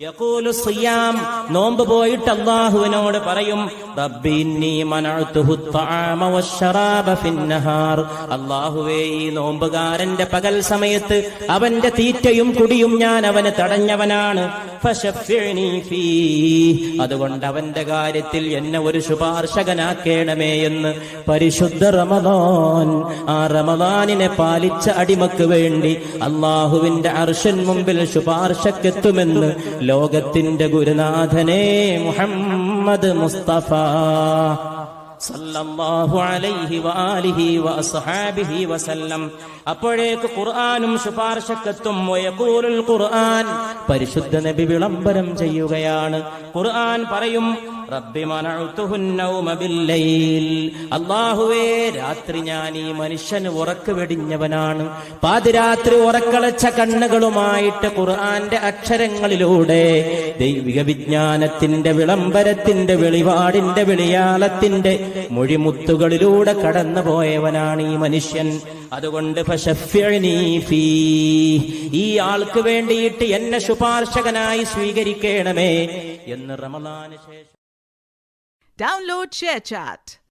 യഖൂലു സിയാം, നോമ്പ് പോയിട്ട് അല്ലാഹുവിനോട് പറയും, റബ്ബി ഇന്നി മനഅതുഹു അത്അമ വശറാബ ഫിന്നഹാർ. അല്ലാഹുവേ, ഈ നോമ്പുകാരന്റെ പകൽ സമയത്ത് അവന്റെ തീറ്റയും കുടിയും ഞാൻ അവന് തടഞ്ഞവനാണ്. ഫശഫ്ഇനി ഫീ, അതുകൊണ്ട് അവന്റെ കാര്യത്തിൽ എന്നെ ഒരു ശുപാർശകനാക്കേണമേ എന്ന് പരിശുദ്ധ റമദാൻ. ആ റമദാനിനെ പാലിച്ച അടിമക്ക് വേണ്ടി അല്ലാഹുവിന്റെ അർശിൻ മുമ്പിൽ ശുപാർശക്കെത്തുമെന്ന് ലോകത്തിന്റെ ഗുരുനാഥനെ മുഹമ്മദ് മുസ്തഫ സല്ലല്ലാഹു അലൈഹി വആലിഹി വഅസ്ഹാബിഹി വസല്ലം. അപ്പോഴേക്ക് ഖുർആനും ശുപാർശക്കെത്തും. വയഖൂലുൽ ഖുർആൻ, പരിശുദ്ധ നബി വിളംബരം ചെയ്യുകയാണ്. ഖുർആൻ പറയും, റബ്ബി മനഅതുഹുൻ നൗമ ബില്ലൈൽ. അല്ലാഹുവേ, രാത്രി ഞാൻ ഈ മനുഷ്യന് ഉറക്ക് വെടിഞ്ഞവനാണ്. പാതിരാത്രി ഉറക്കളച്ച കണ്ണുകളുമായിട്ട് ഖുർആന്റെ അക്ഷരങ്ങളിലൂടെ ദൈവിക വിജ്ഞാനത്തിന്റെ വിളംബരത്തിന്റെ വെളിപാടിന്റെ വെളിയാളത്തിന്റെ മൊഴിമുത്തുകളിലൂടെ കടന്നുപോയവനാണ് ഈ മനുഷ്യൻ. അതുകൊണ്ട് ഫശഫ്ഇനി ഫീ, ഈ ആൾക്ക് വേണ്ടിയിട്ട് എന്നെ ശുപാർശകനായി സ്വീകരിക്കണമേ എന്ന് റമദാന് ശേഷം. Download ShareChat.